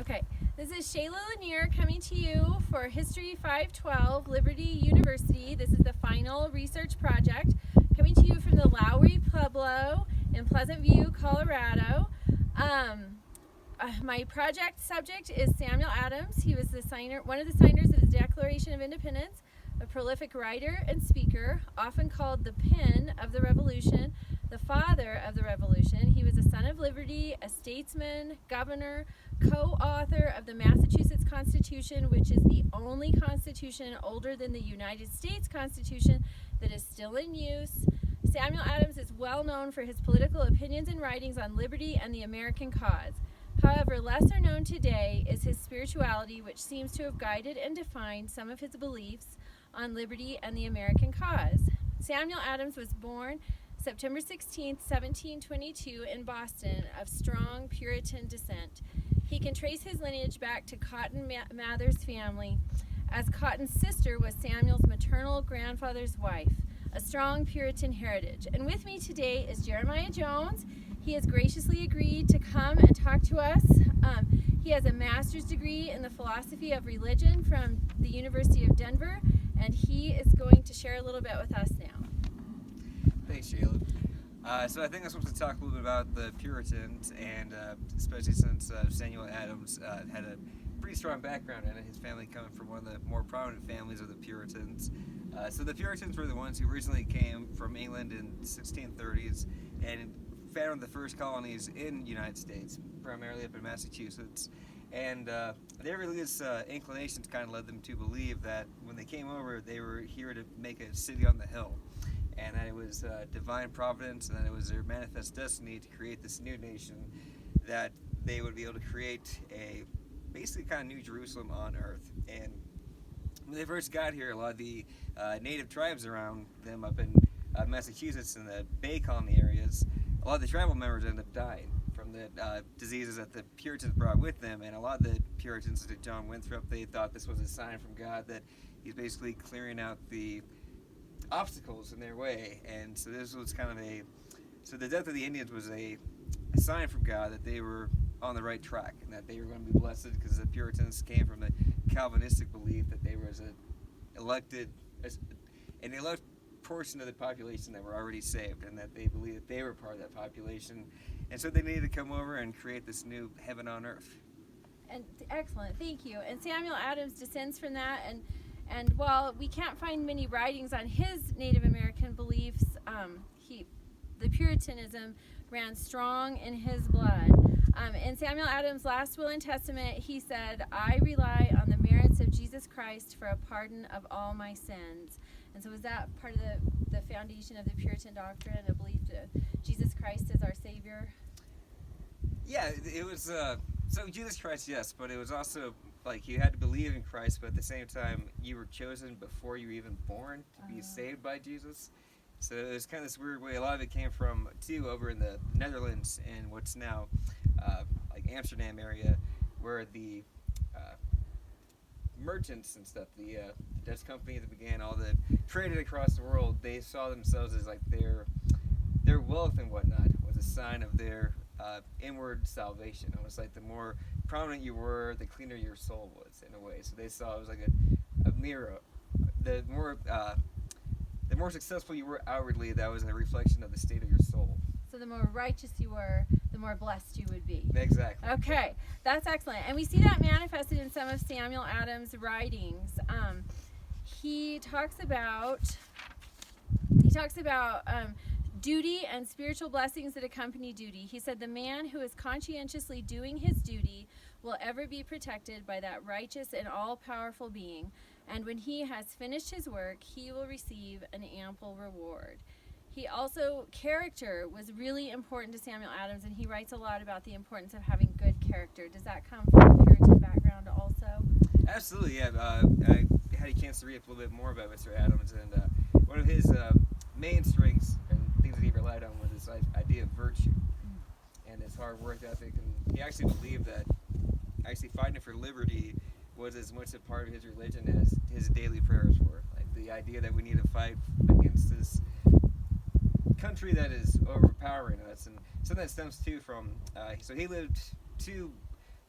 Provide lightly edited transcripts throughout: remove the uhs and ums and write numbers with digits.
Okay, this is Shayla Lanier coming to you for History 512, Liberty University. This is the final research project coming to you from the Lowry Pueblo in Pleasant View, Colorado. My project subject is Samuel Adams. He was one of the signers of the Declaration of Independence, a prolific writer and speaker, often called the pen of the Revolution, the father of the Revolution. He was a son of liberty, a statesman, governor, co-author of the Massachusetts Constitution, which is the only constitution older than the United States Constitution that is still in use. Samuel Adams is well known for his political opinions and writings on liberty and the American cause. However, lesser known today is his spirituality, which seems to have guided and defined some of his beliefs on liberty and the American cause. Samuel Adams was born September 16, 1722 in Boston, of strong Puritan descent. He can trace his lineage back to Cotton Mather's family, as Cotton's sister was Samuel's maternal grandfather's wife, a strong Puritan heritage. And with me today is Jeremiah Jones. He has graciously agreed to come and talk to us. He has a master's degree in the philosophy of religion from the University of Denver, and he is going to share a little bit with us now. Thanks, Shayla. So I think I'm supposed to talk a little bit about the Puritans, and especially since Samuel Adams had a pretty strong background in it, his family coming from one of the more prominent families of the Puritans. So the Puritans were the ones who originally came from England in the 1630s and founded the first colonies in the United States, primarily up in Massachusetts. And their religious inclinations kind of led them to believe that when they came over, they were here to make a city on the hill, and that it was divine providence, and that it was their manifest destiny to create this new nation, that they would be able to create a basically kind of new Jerusalem on earth. And when they first got here, a lot of the native tribes around them up in Massachusetts and the Bay Colony areas, a lot of the tribal members ended up dying from the diseases that the Puritans brought with them. And a lot of the Puritans, like John Winthrop, they thought this was a sign from God that he's basically clearing out the obstacles in their way. And so this was kind of so the death of the Indians was a sign from God that they were on the right track and that they were going to be blessed, because the Puritans came from the Calvinistic belief that they were an elect portion of the population that were already saved, and that they believed that they were part of that population, and so they needed to come over and create this new heaven on earth. And excellent, thank you. And Samuel Adams descends from that, and while we can't find many writings on his Native American beliefs, the Puritanism ran strong in his blood. In Samuel Adams' last will and testament, he said, "I rely on the merits of Jesus Christ for a pardon of all my sins." And so was that part of the foundation of the Puritan doctrine, a belief that Jesus Christ is our Savior? Yeah, it was, so Jesus Christ, yes, but it was also, like, you had to believe in Christ, but at the same time, you were chosen before you were even born to be saved by Jesus. So it was kind of this weird way. A lot of it came from, too, over in the Netherlands and what's now, like, Amsterdam area, where the merchants and stuff, the Dutch company that began all the traded across the world, they saw themselves as like their wealth and whatnot was a sign of their inward salvation. Almost like the more prominent you were, the cleaner your soul was, in a way. So they saw it was like a mirror. The more successful you were outwardly, that was a reflection of the state of your soul. So the more righteous you were, the more blessed you would be. Exactly. Okay, that's excellent. And we see that manifested in some of Samuel Adams' writings. He talks about duty and spiritual blessings that accompany duty. He said, "The man who is conscientiously doing his duty will ever be protected by that righteous and all-powerful being, and when he has finished his work, he will receive an ample reward." He also, character was really important to Samuel Adams, and he writes a lot about the importance of having good character. Does that come from a Puritan background also? Absolutely, yeah. I had a chance to read a little bit more about Mr. Adams, and one of his main strengths and things that he relied on was this idea of virtue and his hard work ethic. And he actually believed that actually fighting for liberty was as much a part of his religion as his daily prayers were. Like the idea that we need to fight against this country that is overpowering us, and some of that stems too from. So he lived to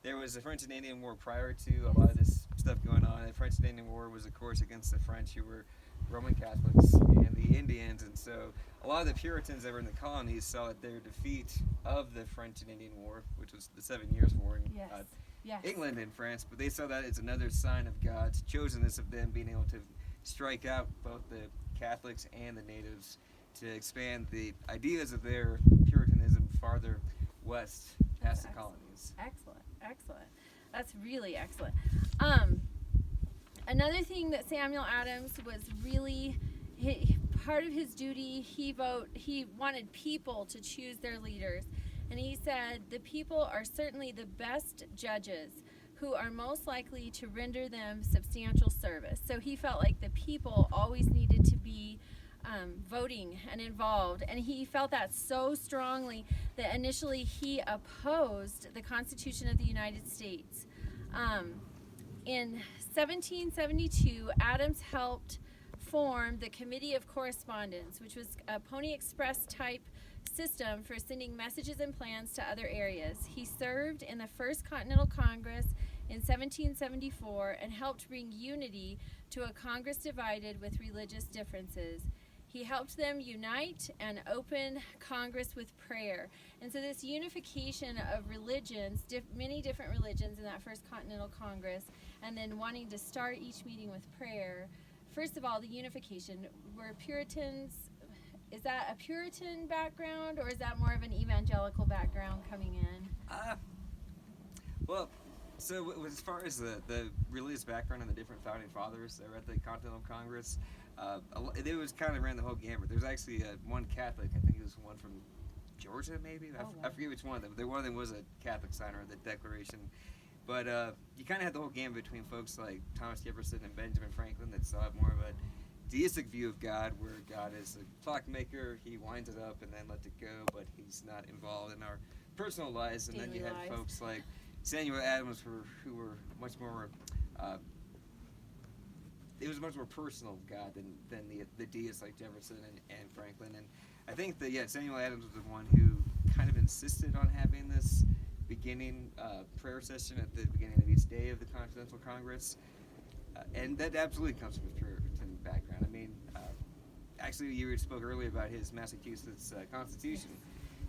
there was the French and Indian War prior to a lot of this stuff going on. The French and Indian War was, of course, against the French, who were Roman Catholics, and the Indians. And so a lot of the Puritans that were in the colonies saw that their defeat of the French and Indian War, which was the 7 Years' War in Yes. England and France, but they saw that as another sign of God's chosenness of them being able to strike out both the Catholics and the natives to expand the ideas of their Puritanism farther west past the colonies. Excellent. That's really excellent. Another thing that Samuel Adams was really part of his duty, he wanted people to choose their leaders. And he said, the people are certainly the best judges who are most likely to render them substantial service. So he felt like the people always needed to be voting and involved. And he felt that so strongly that initially he opposed the Constitution of the United States. In 1772, Adams helped form the Committee of Correspondence, which was a Pony Express type system for sending messages and plans to other areas. He served in the First Continental Congress in 1774 and helped bring unity to a Congress divided with religious differences. He helped them unite and open Congress with prayer. And so this unification of religions, many different religions in that First Continental Congress, and then wanting to start each meeting with prayer. First of all, the unification. Were Puritans, is that a Puritan background, or is that more of an evangelical background coming in? Well, so as far as the religious background and the different founding fathers that were at the Continental Congress, it was kind of ran the whole gamut. There's actually one Catholic, I think it was one from Georgia maybe? I forget which one of them. One of them was a Catholic signer of the Declaration. But you kind of had the whole gamut between folks like Thomas Jefferson and Benjamin Franklin that saw more of a deistic view of God, where God is a clockmaker, he winds it up and then lets it go, but he's not involved in our personal lives. And then you had folks like Samuel Adams who were much more, it was much more personal of God than the deists like Jefferson and Franklin. And I think that, Samuel Adams was the one who kind of insisted on having this beginning prayer session at the beginning of each day of the Continental Congress. And that absolutely comes from his Puritan background. I mean, actually, you spoke earlier about his Massachusetts Constitution,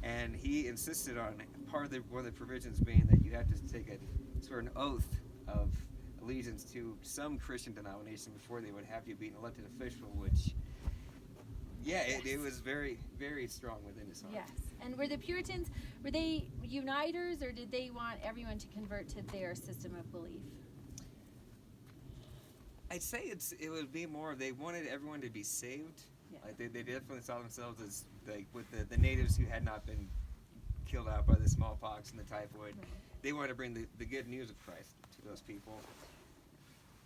and he insisted on one of the provisions being that you have to take a sort of an oath of allegiance to some Christian denomination before they would have you be an elected official, which, it was very, very strong within his heart. Yes. And were the Puritans, were they uniters, or did they want everyone to convert to their system of belief? I'd say it would be more they wanted everyone to be saved. Yeah. Like they definitely saw themselves as like with the natives who had not been killed out by the smallpox and the typhoid. Right. They wanted to bring the good news of Christ to those people.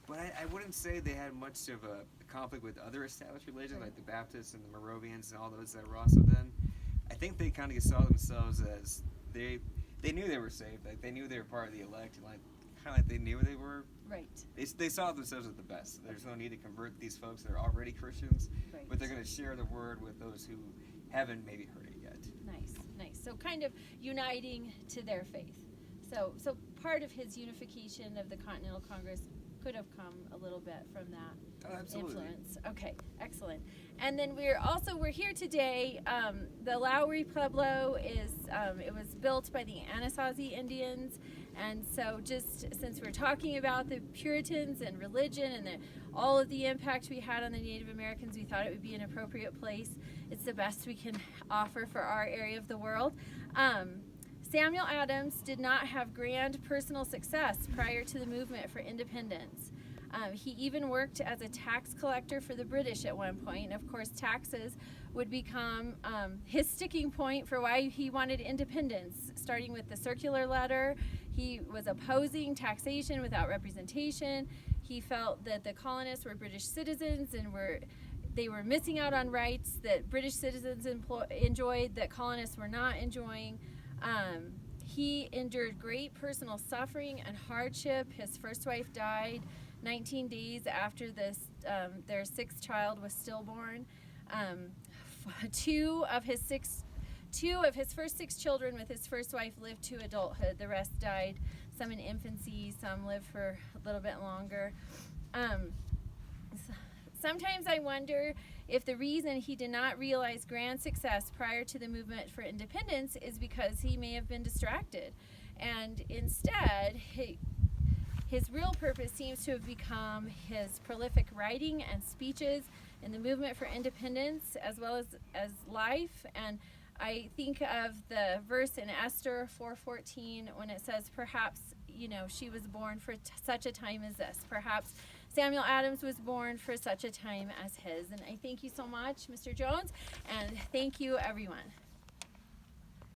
But I wouldn't say they had much of a conflict with other established religions like the Baptists and the Moravians and all those that were also then. I think they kind of saw themselves as they knew they were saved. Like they knew they were part of the elect, and like they knew they were. Right. They saw themselves as the best. There's no need to convert these folks that are already Christians, Right. but they're going to share the word with those who haven't maybe heard it yet. Nice. So kind of uniting to their faith. So part of his unification of the Continental Congress could have come a little bit from that influence. Okay, excellent. And then we're here today. The Lowry Pueblo it was built by the Anasazi Indians, and so just since we're talking about the Puritans and religion and all of the impact we had on the Native Americans, we thought it would be an appropriate place. It's the best we can offer for our area of the world. Samuel Adams did not have grand personal success prior to the movement for independence. He even worked as a tax collector for the British at one point. And of course, taxes would become his sticking point for why he wanted independence, starting with the circular letter. He was opposing taxation without representation. He felt that the colonists were British citizens and they were missing out on rights that British citizens enjoyed that colonists were not enjoying. He endured great personal suffering and hardship. His first wife died 19 days after their sixth child was stillborn. Two of his six 2 of his first 6 children with his first wife lived to adulthood. The rest died, some in infancy, some lived for a little bit longer. Sometimes I wonder if the reason he did not realize grand success prior to the movement for independence is because he may have been distracted. And instead, his real purpose seems to have become his prolific writing and speeches in the movement for independence, as well as life. And I think of the verse in Esther 4:14 when it says, perhaps, she was born for such a time as this. Perhaps Samuel Adams was born for such a time as his. And I thank you so much, Mr. Jones, and thank you, everyone.